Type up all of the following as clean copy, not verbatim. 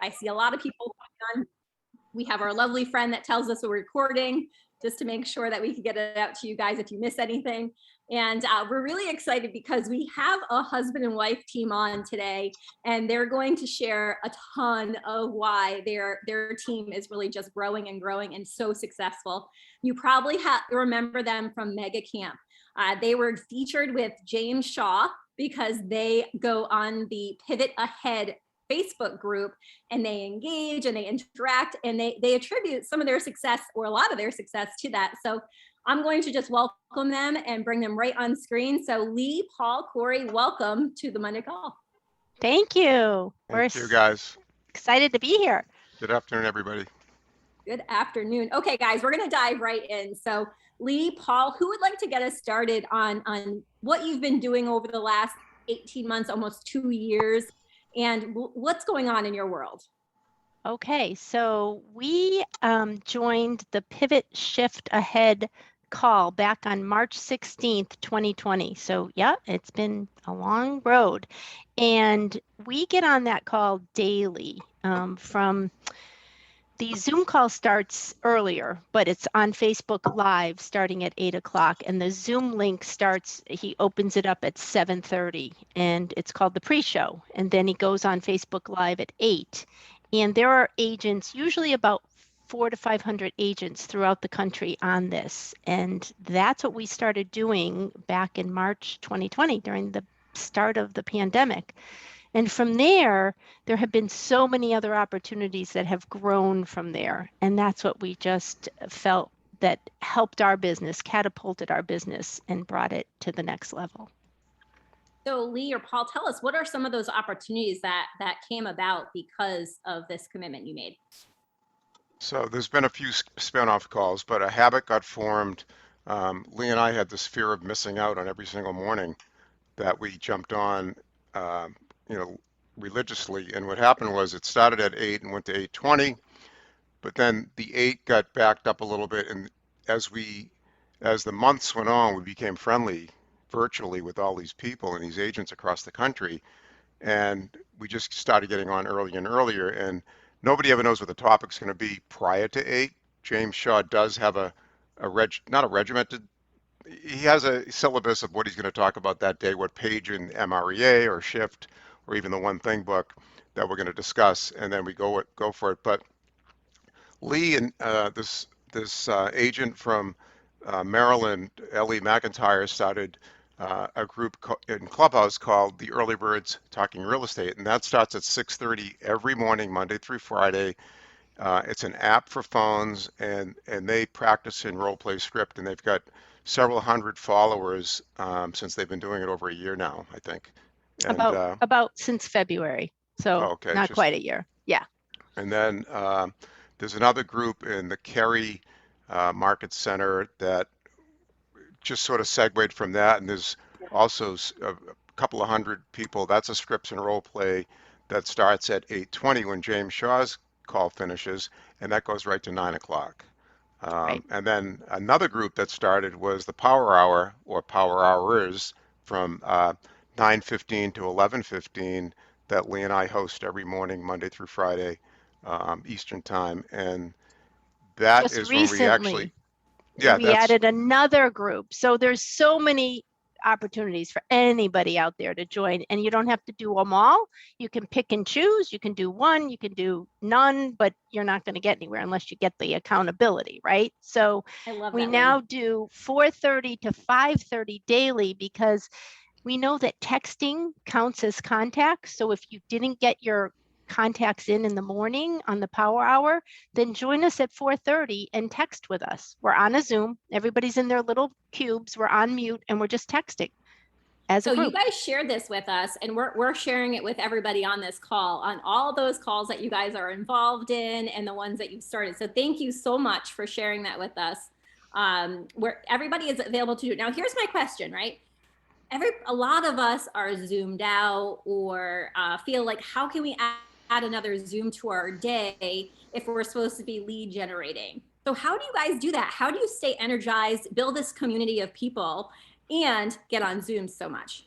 I see a lot of people on. We have our lovely friend that tells us we're recording just to make sure that we can get it out to you guys if you miss anything. And we're really excited because we have a husband and wife team on today, and they're going to share a ton of why their team is really just growing and growing and so successful. You probably remember them from Mega Camp. They were featured with James Shaw because they go on the Pivot Ahead Facebook group and they engage and they interact and they attribute some of their success or a lot of their success to that. So I'm going to just welcome them and bring them right on screen. So Lee, Paul, Corey, welcome to the Monday Call. Thank you. Thank you, guys. Excited to be here. Good afternoon, everybody. Good afternoon. Okay, guys, we're going to dive right in. So Lee, Paul, who would like to get us started on what you've been doing over the last 18 months, almost 2 years, and what's going on in your world? Okay, so we joined the Pivot Shift Ahead call back on March 16th, 2020. So yeah, it's been a long road. And we get on that call daily from the Zoom call starts earlier, but it's on Facebook Live starting at 8 o'clock. And the Zoom link starts, he opens it up at 7:30 and it's called the pre-show. And then he goes on Facebook Live at 8. And there are agents, usually about 400 to 500 agents throughout the country on this. And that's what we started doing back in March 2020 during the start of the pandemic. And from there have been so many other opportunities that have grown from there. And that's what we just felt that helped our business, catapulted our business, and brought it to the next level. So Lee or Paul, tell us, what are some of those opportunities that came about because of this commitment you made? So there's been a few spin-off calls, but a habit got formed. Lee and I had this fear of missing out on every single morning that we jumped on, religiously. And what happened was it started at 8 and went to 8:20, but then the 8 got backed up a little bit. And as the months went on, we became friendly virtually with all these people and these agents across the country. And we just started getting on earlier and earlier. And nobody ever knows what the topic's going to be prior to 8. James Shaw does have not a regimented, he has a syllabus of what he's going to talk about that day, what page in MREA or Shift or even the One Thing book that we're going to discuss, and then we go for it. But Lee and this agent from Maryland, Ellie McIntyre, started a group in Clubhouse called the Early Birds Talking Real Estate, and that starts at 6:30 every morning, Monday through Friday. It's an app for phones, and they practice in role play script, and they've got several hundred followers since they've been doing it over a year now, I think. And, about since February, so okay, not quite a year. Yeah. And then there's another group in the Cary Market Center that just sort of segued from that, and there's also a couple of hundred people. That's a scripts and role play that starts at 8:20 when James Shaw's call finishes, and that goes right to 9 o'clock. Right. And then another group that started was the Power Hour or Power Hours from 9:15 to 11:15 that Lee and I host every morning, Monday through Friday, Eastern time. And that Just is recently, when we added another group. So there's so many opportunities for anybody out there to join, and you don't have to do them all. You can pick and choose. You can do one, you can do none, but you're not going to get anywhere unless you get the accountability, right? So we now do 4:30 to 5:30 daily because we know that texting counts as contacts. So if you didn't get your contacts in the morning on the Power Hour, then join us at 4:30 and text with us. We're on a Zoom. Everybody's in their little cubes. We're on mute and we're just texting as a group. So you guys shared this with us, and we're sharing it with everybody on this call, on all those calls that you guys are involved in and the ones that you've started. So thank you so much for sharing that with us. Where everybody is available to do it. Now, here's my question, right? A lot of us are zoomed out or feel like, how can we add another Zoom to our day if we're supposed to be lead generating? So how do you guys do that? How do you stay energized, build this community of people, and get on Zoom so much?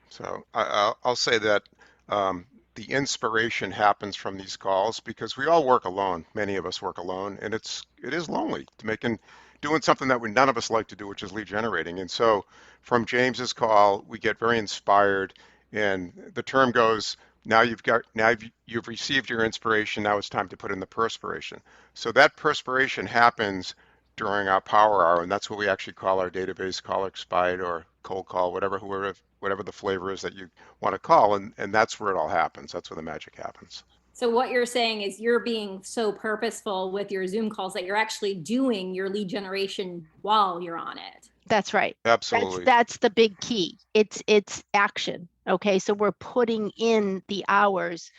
So I'll say that the the inspiration happens from these calls because we all work alone. Many of us work alone, and it is lonely to doing something that none of us like to do, which is lead generating. And so from James's call, we get very inspired, and the term goes, you've received your inspiration, now it's time to put in the perspiration. So that perspiration happens during our power hour, and that's what we actually call our database call expired or cold call, whatever the flavor is that you want to call, and that's where it all happens. That's where the magic happens. So what you're saying is you're being so purposeful with your Zoom calls that you're actually doing your lead generation while you're on it. That's right. Absolutely. That's the big key. It's action. Okay. So we're putting in the hours,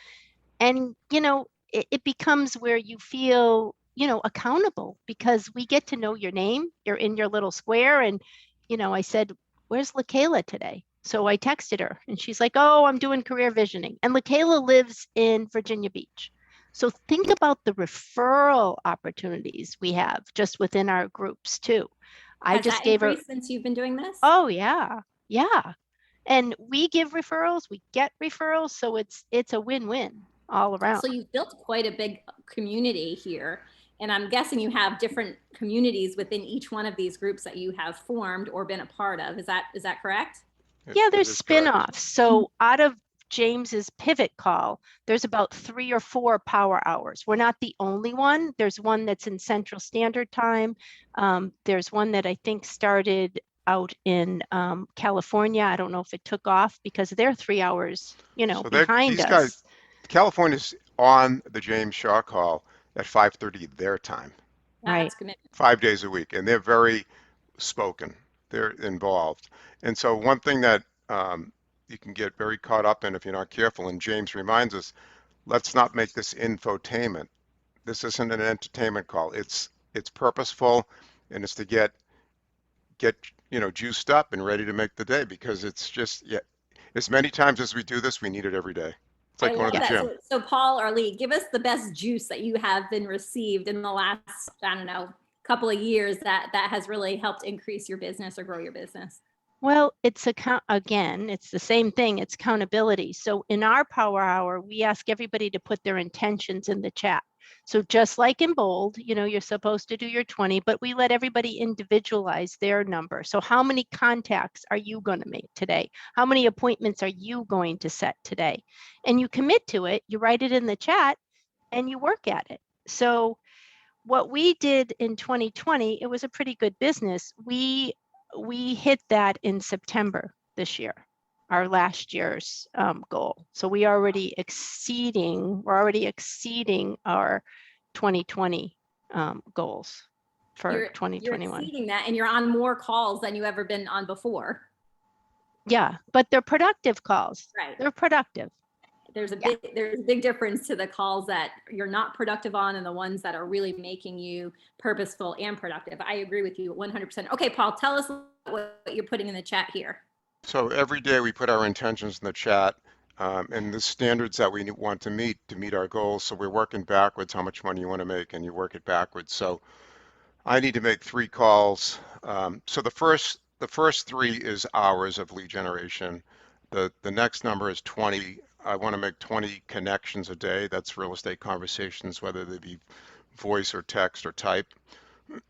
and it becomes where you feel, accountable, because we get to know your name. You're in your little square. And, I said, where's LaKayla today? So I texted her and she's like, oh, I'm doing career visioning. And LaKayla lives in Virginia Beach. So think about the referral opportunities we have just within our groups too. I Has just that gave her. increased since you've been doing this? Oh yeah. Yeah. And we give referrals, we get referrals. So it's a win-win all around. So you've built quite a big community here. And I'm guessing you have different communities within each one of these groups that you have formed or been a part of. Is that correct? Yeah, It there's is correct. spin-offs. So out of James's pivot call, there's about 3 or 4 power hours. We're not the only one. There's one that's in Central Standard Time. There's one that I think started out in California. I don't know if it took off because they're 3 hours, So behind these us. guys, California's on the James Shaw call at 5:30 their time, Right. That's commitment. 5 days a week, and they're very spoken. They're involved. And so one thing that you can get very caught up in if you're not careful, and James reminds us, let's not make this infotainment. This isn't an entertainment call. It's purposeful, and it's to get juiced up and ready to make the day, because it's just, as many times as we do this, we need it every day. It's like I going to love the that. gym. So Paul or Lee, give us the best juice that you have been received in the last, I don't know, couple of years that has really helped increase your business or grow your business. Well, it's it's the same thing. It's accountability. So in our power hour, we ask everybody to put their intentions in the chat. So just like in bold, you're supposed to do your 20, but we let everybody individualize their number. So how many contacts are you going to make today? How many appointments are you going to set today? And you commit to it, you write it in the chat, and you work at it. So what we did in 2020, it was a pretty good business. We hit that in September this year, our last year's goal. So we're already exceeding our 2020 goals for 2021. You're exceeding that, and you're on more calls than you ever been on before. Yeah, but they're productive calls. Right. They're productive. There's a big difference to the calls that you're not productive on and the ones that are really making you purposeful and productive. I agree with you 100%. Okay, Paul, tell us what you're putting in the chat here. So every day we put our intentions in the chat, and the standards that we want to meet our goals. So we're working backwards, how much money you want to make, and you work it backwards. So I need to make 3 calls. So the first 3 is hours of lead generation. The next number is 20. I want to make 20 connections a day. That's real estate conversations, whether they be voice or text or type.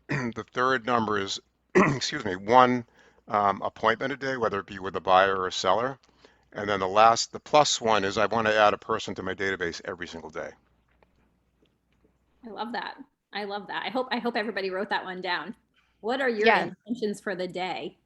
The third number is, excuse me, 1 appointment a day, whether it be with a buyer or a seller. And then the plus 1 is I want to add a person to my database every single day. I love that. I love that. I hope everybody wrote that one down. What are your intentions for the day?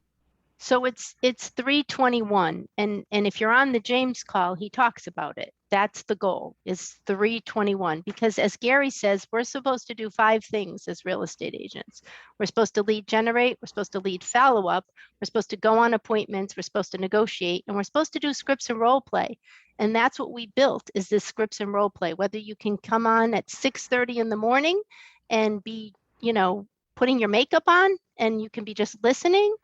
So it's 321, and if you're on the James call, he talks about it. That's the goal, is 321, because as Gary says, we're supposed to do 5 things as real estate agents. We're supposed to lead generate, we're supposed to lead follow up, we're supposed to go on appointments, we're supposed to negotiate, and we're supposed to do scripts and role play. And that's what we built, is this scripts and role play. Whether you can come on at 6:30 in the morning and be, putting your makeup on, and you can be just listening,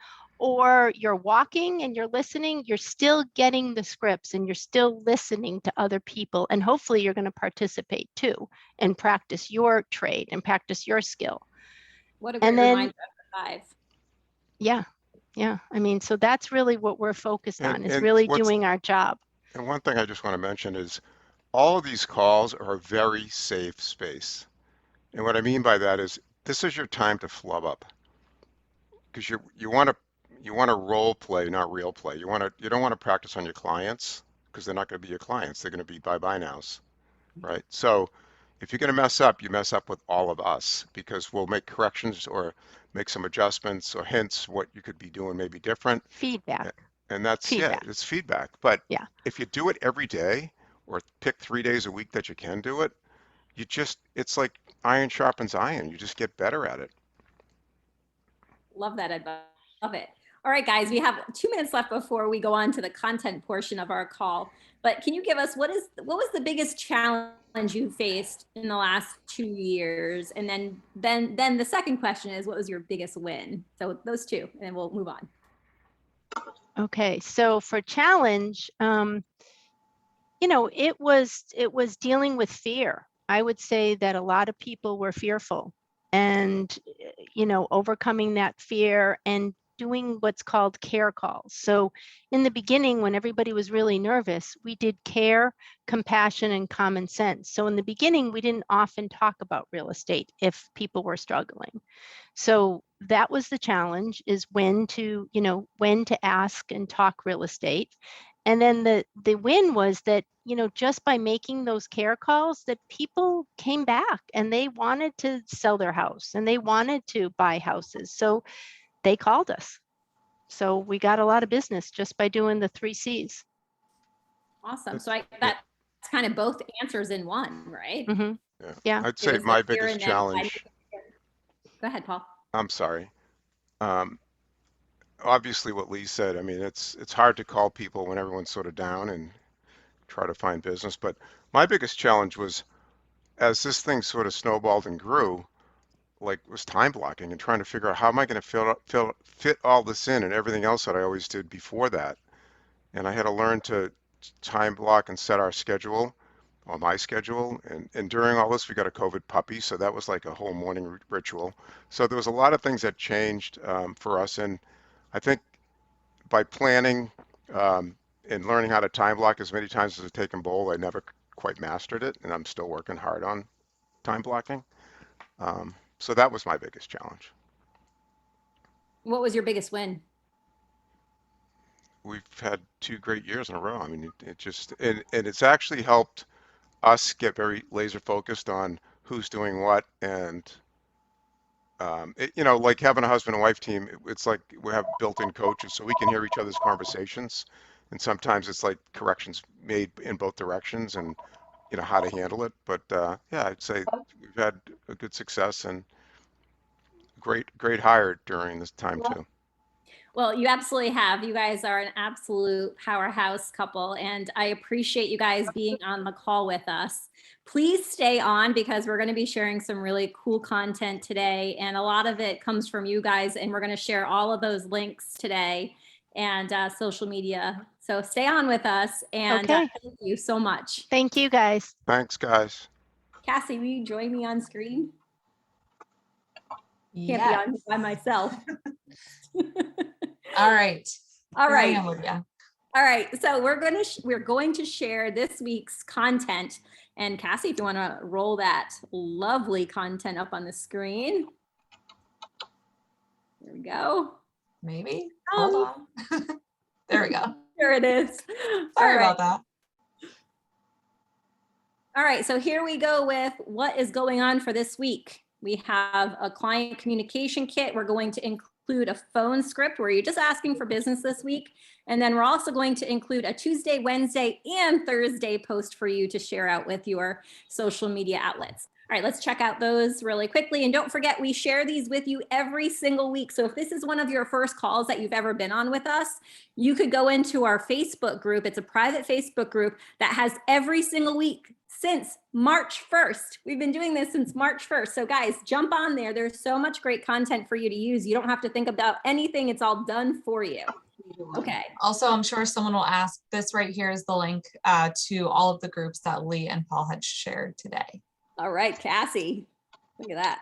or you're walking and you're listening, you're still getting the scripts and you're still listening to other people. And hopefully you're going to participate too and practice your trade and practice your skill. What a great reminder of the 5. Yeah. Yeah. I mean, so that's really what we're focused on, is really doing our job. And one thing I just want to mention is all of these calls are a very safe space. And what I mean by that is this is your time to flub up because you want to role play, not real play. You don't want to practice on your clients because they're not going to be your clients. They're going to be bye-bye nows, right? So if you're going to mess up, you mess up with all of us because we'll make corrections or make some adjustments or hints what you could be doing maybe different. Feedback. And that's, yeah, Feedback. it's feedback. But Yeah. if you do it every day or pick 3 days a week that you can do it, it's like iron sharpens iron. You just get better at it. Love that advice. Love it. All right, guys, we have 2 minutes left before we go on to the content portion of our call. But can you give us what was the biggest challenge you faced in the last 2 years? And then the second question is, what was your biggest win? So those two, and then we'll move on. Okay, so for challenge, it was dealing with fear. I would say that a lot of people were fearful, and overcoming that fear and doing what's called care calls. So in the beginning, when everybody was really nervous, we did care, compassion, and common sense. So in the beginning, we didn't often talk about real estate if people were struggling. So that was the challenge, is when to ask and talk real estate. And then the win was that, just by making those care calls, that people came back and they wanted to sell their house and they wanted to buy houses. So they called us. So we got a lot of business just by doing the 3 C's. Awesome. So that's kind of both answers in one, right? Mm-hmm. Yeah. I'd say my biggest challenge. Go ahead, Paul. I'm sorry. Obviously what Lee said, I mean, it's hard to call people when everyone's sort of down and try to find business. But my biggest challenge was, as this thing sort of snowballed and grew, was time blocking and trying to figure out how am I going to fit all this in and everything else that I always did before that. And I had to learn to time block and set our schedule, or my schedule. And during all this, we got a COVID puppy, so that was like a whole morning ritual. So there was a lot of things that changed for us. And I think by planning and learning how to time block as many times as a take and bowl, I never quite mastered it, and I'm still working hard on time blocking. So that was my biggest challenge. What was your biggest win? We've had 2 great years in a row. I mean, it just, and it's actually helped us get very laser focused on who's doing what. And, like having a husband and wife team, it's like we have built-in coaches so we can hear each other's conversations. And sometimes it's like corrections made in both directions and, how to handle it. But yeah, I'd say we've had a good success and great hire during this time too. Well, you absolutely have. You guys are an absolute powerhouse couple, and I appreciate you guys being on the call with us. Please stay on because we're going to be sharing some really cool content today, and a lot of it comes from you guys, and we're going to share all of those links today and social media. So stay on with us, and Okay. thank you so much. Thank you, guys. Thanks, guys. Cassie, will you join me on screen? Can't Yes. be on by myself. All right. All Here I right. am with you. All right, so we're going to share this week's content. And Cassie, if you want to roll that lovely content up on the screen. There we go. Maybe. Hold on. There we go. There it is. Sorry All right. about that. All right, so here we go with what is going on for this week. We have a client communication kit. We're going to include a phone script where you're just asking for business this week. And then we're also going to include a Tuesday, Wednesday, and Thursday post for you to share out with your social media outlets. All right, let's check out those really quickly. And don't forget, we share these with you every single week. So if this is one of your first calls that you've ever been on with us, you could go into our Facebook group. It's a private Facebook group that has every single week since March 1st. We've been doing this since March 1st. So guys, jump on there. There's so much great content for you to use. You don't have to think about anything. It's all done for you. Okay. Also, I'm sure someone will ask, this right here is the link to all of the groups that Lee and Paul had shared today. All right, Cassie, look at that.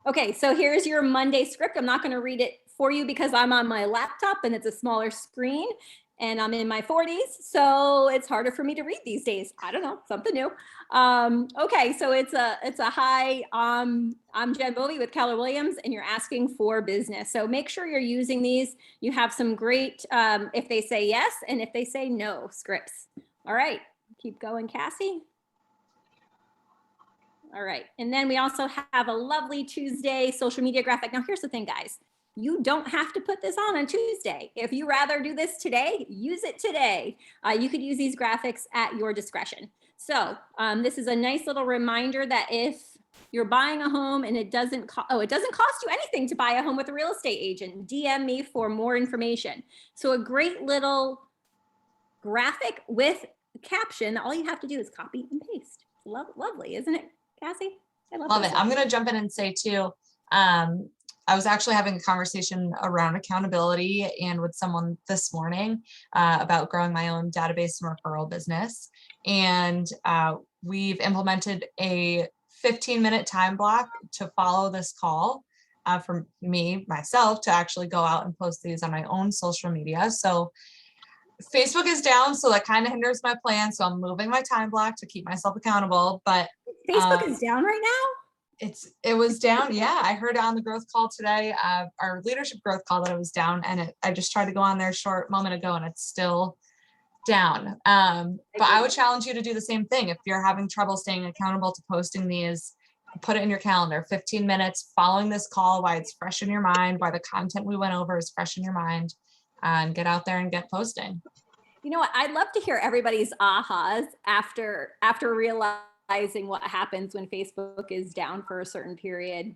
Okay, so here's your Monday script. I'm not going to read it for you because I'm on my laptop and it's a smaller screen. and I'm in my 40s, so it's harder for me to read these days. I don't know, something new. Okay, so it's a hi. I'm Jen Bovey with Keller Williams, and you're asking for business. So make sure you're using these. You have some great, if they say yes and if they say no scripts. All right, keep going, Cassie. All right, and then we also have a lovely Tuesday social media graphic. Now here's the thing, guys. You don't have to put this on Tuesday. If you rather do this today, use it today. You could use these graphics at your discretion. So this is a nice little reminder that if you're buying a home and it doesn't cost you anything to buy a home with a real estate agent, DM me for more information. So a great little graphic with caption. All you have to do is copy and paste. Lovely, isn't it, Cassie? I Love it. I'm going to jump in and say too, I was actually having a conversation around accountability and with someone this morning about growing my own database and referral business. And we've implemented a 15-minute time block to follow this call for myself to actually go out and post these on my own social media. So Facebook is down, so that kind of hinders my plan. So I'm moving my time block to keep myself accountable. But Facebook is down right now? It was down. Yeah, I heard on the growth call today, our leadership growth call, that it was down, and I just tried to go on there a short moment ago and it's still down. But I would challenge you to do the same thing. If you're having trouble staying accountable to posting these, put it in your calendar, 15 minutes following this call, why it's fresh in your mind, why the content we went over is fresh in your mind, and get out there and get posting. You know what? I'd love to hear everybody's ahas after realizing what happens when Facebook is down for a certain period.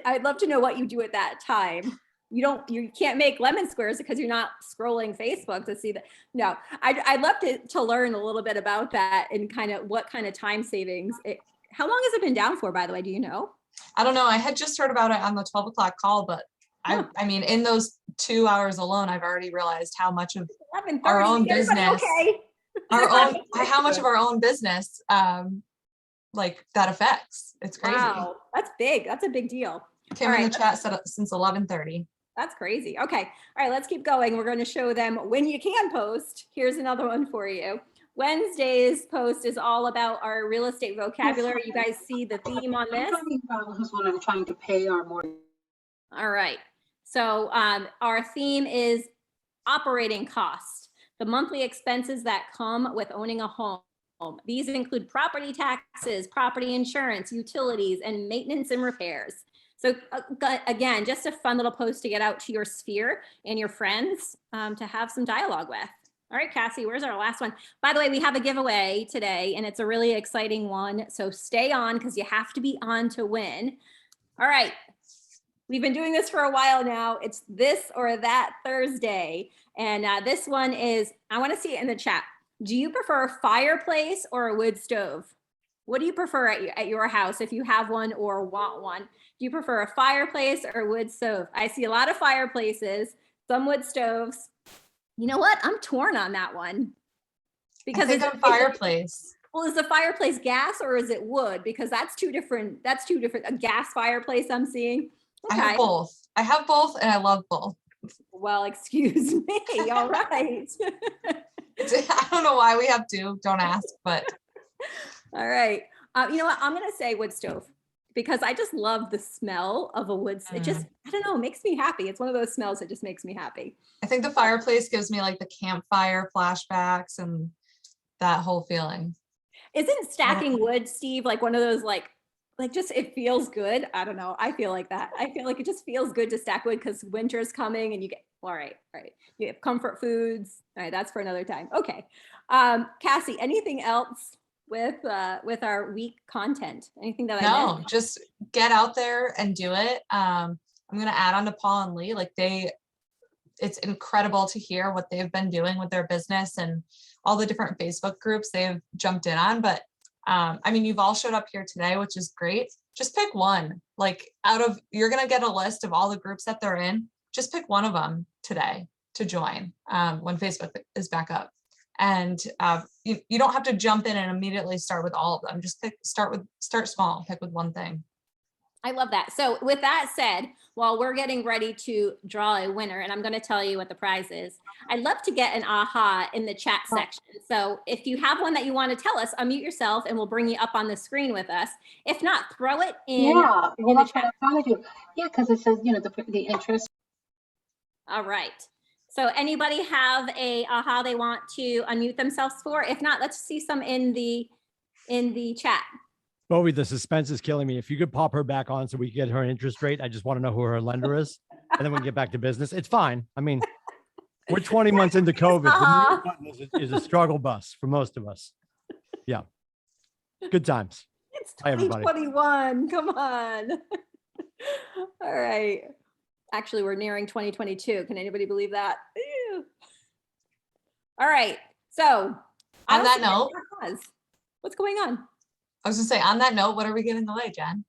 I'd love to know what you do at that time. You can't make lemon squares because you're not scrolling Facebook to see that. No, I'd love to learn a little bit about that and kind of what kind of time savings. How long has it been down for, by the way? Do you know? I don't know. I had just heard about it on the 12 o'clock call, but I mean, in those 2 hours alone, I've already realized how much of our own business, how much of our own business, like that affects. It's crazy. Wow, that's big. That's a big deal. Kim in the chat said since 11:30. That's crazy. Okay. All right, let's keep going. We're going to show them when you can post. Here's another one for you. Wednesday's post is all about our real estate vocabulary. You guys see the theme on this? When I'm trying to pay our mortgage. All right. So our theme is operating costs, the monthly expenses that come with owning a home. These include property taxes, property insurance, utilities, and maintenance and repairs. So again, just a fun little post to get out to your sphere and your friends to have some dialogue with. All right, Cassie, where's our last one? By the way, we have a giveaway today, and it's a really exciting one. So stay on because you have to be on to win. All right. We've been doing this for a while now. It's this or that Thursday. And this one is, I want to see it in the chat. Do you prefer a fireplace or a wood stove? What do you prefer at your house if you have one or want one? Do you prefer a fireplace or a wood stove? I see a lot of fireplaces, some wood stoves. You know what? I'm torn on that one. Because it's a fireplace. Well, is the fireplace gas or is it wood? Because that's two different, a gas fireplace I'm seeing. Okay. I have both and I love both. Well, excuse me. All right. I don't know why we have two. Don't ask, but. All right. You know what? I'm going to say wood stove because I just love the smell of a wood. It just, I don't know, makes me happy. It's one of those smells that just makes me happy. I think the fireplace gives me like the campfire flashbacks and that whole feeling. Isn't stacking wood, Steve, like one of those like just it feels good? I don't know. I feel like that. I feel like it just feels good to stack wood because winter's coming and you get, all right. You have comfort foods. All right, that's for another time. Okay. Cassie, anything else with our week content? Anything that I missed? Just get out there and do it. I'm going to add on to Paul and Lee. It's incredible to hear what they've been doing with their business and all the different Facebook groups they've jumped in on. But I mean, you've all showed up here today, which is great. Just pick one. You're going to get a list of all the groups that they're in. Just pick one of them today to join when Facebook is back up. And you don't have to jump in and immediately start with all of them. Just start small, pick with one thing. I love that. So with that said, while we're getting ready to draw a winner, and I'm going to tell you what the prize is, I'd love to get an aha in the chat section. So if you have one that you want to tell us, unmute yourself and we'll bring you up on the screen with us. If not, throw it in. Yeah, well, the that's what chat. I'm trying to do. Yeah, because it says, the interest. All right. So anybody have a aha they want to unmute themselves for? If not, let's see some in the chat. Bowie, the suspense is killing me. If you could pop her back on so we can get her interest rate, I just want to know who her lender is. And then we can get back to business. It's fine. I mean, we're 20 months into COVID. The mute button is a struggle bus for most of us. Yeah. Good times. It's Hi, everybody. 2021. Come on. All right. Actually, we're nearing 2022. Can anybody believe that? Ew. All right. So On that note, what's going on? I was gonna say, on that note, what are we giving away, Jen?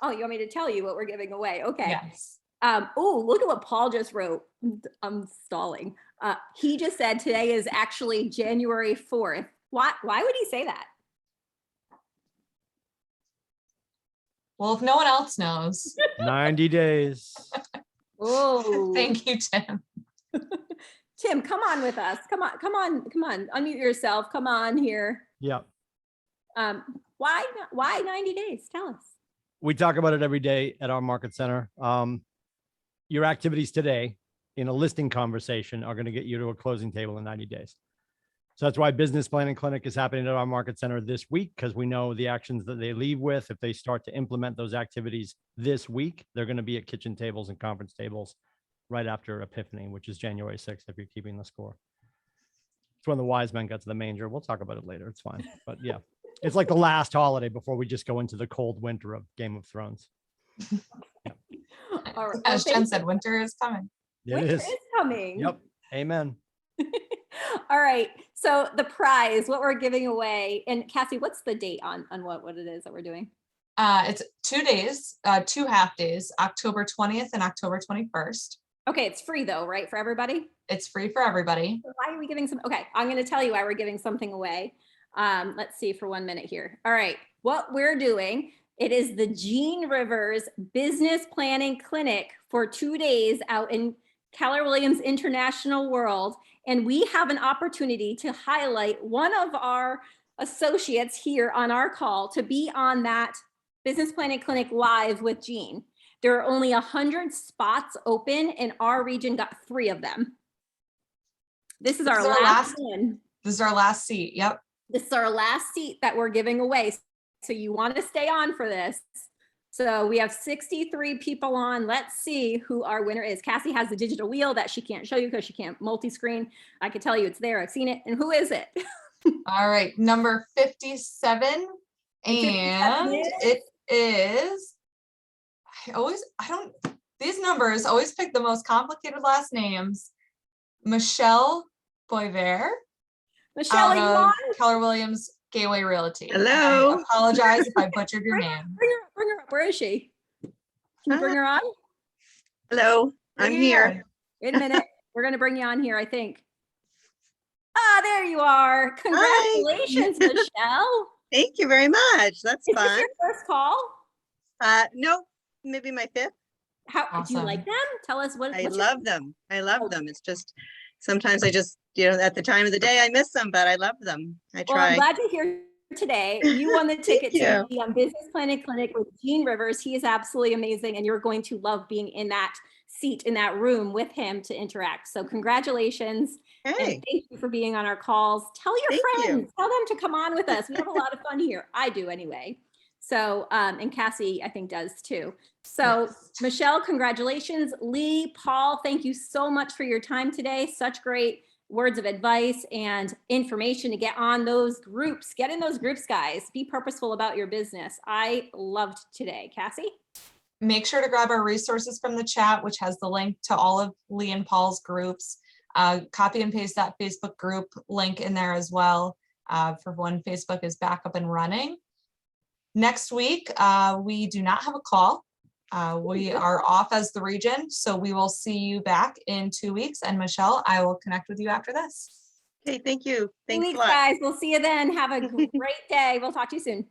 Oh, you want me to tell you what we're giving away? Okay. Yes. Oh, look at what Paul just wrote. I'm stalling. He just said today is actually January 4th. Why would he say that? Well, if no one else knows, 90 days. Oh, thank you, Tim. Tim, come on with us. Come on. Unmute yourself. Come on here. Yeah. Why 90 days? Tell us. We talk about it every day at our market center. Your activities today in a listing conversation are going to get you to a closing table in 90 days. So that's why business planning clinic is happening at our market center this week, because we know the actions that they leave with, if they start to implement those activities this week, they're going to be at kitchen tables and conference tables right after Epiphany, which is January 6th, if you're keeping the score. It's when the wise men got to the manger. We'll talk about it later. It's fine. But yeah, it's like the last holiday before we just go into the cold winter of Game of Thrones. All right. As Jen Thank said, you. winter is coming. It Winter is. is coming. Yep. Amen. All right. So the prize, what we're giving away, and Cassie, what's the date on what it is that we're doing? It's 2 days, 2 half days, October 20th and October 21st. Okay, it's free though, right, for everybody? It's free for everybody. So why are we giving some? Okay, I'm going to tell you why we're giving something away. Let's see for 1 minute here. All right, what we're doing, it is the Gene Rivers Business Planning Clinic for 2 days out in Keller Williams International World. And we have an opportunity to highlight one of our associates here on our call to be on that Business Planning Clinic live with Gene. There are only 100 spots open and our region got 3 of them. This is our last one. This is our last seat. Yep. This is our last seat that we're giving away. So you want to stay on for this. So we have 63 people on. Let's see who our winner is. Cassie has the digital wheel that she can't show you because she can't multi-screen. I can tell you it's there. I've seen it. And who is it? All right. Number 57. And it is, these numbers always pick the most complicated last names. Michelle Boisvert. Michelle, out are you of on? Keller Williams Gateway Realty. Hello. I apologize if I butchered your name. Bring her up. Where is she? Can you bring her on? Hello, I'm here. Wait a minute. We're going to bring you on here, I think. Ah, there you are. Congratulations, Michelle. Thank you very much. That's Is this fun. your first call? No, maybe my 5th. How do you Awesome. like them? Tell us what. I what's your- love them. I love them. It's just, sometimes I just, at the time of the day, I miss them, but I love them. I Well, I'm try. glad you're here today. You won the ticket to you. be on Business Planning Clinic with Gene Rivers. He is absolutely amazing, and you're going to love being in that seat in that room with him to interact. So congratulations. And Hey, thank you for being on our calls. Tell your Thank you. friends, tell them to come on with us. We have a lot of fun here. I do anyway. So, and Cassie, I think does too. So Yes. Michelle, congratulations. Lee, Paul, thank you so much for your time today. Such great words of advice and information to get on those groups. Get in those groups, guys. Be purposeful about your business. I loved today. Cassie? Make sure to grab our resources from the chat, which has the link to all of Lee and Paul's groups. Copy and paste that Facebook group link in there as well for when Facebook is back up and running. Next week, we do not have a call. We are off as the region, so we will see you back in 2 weeks. And Michelle, I will connect with you after this. okay, thank you. Thanks a Thanks, lot. guys. We'll see you then. Have a great day. We'll talk to you soon.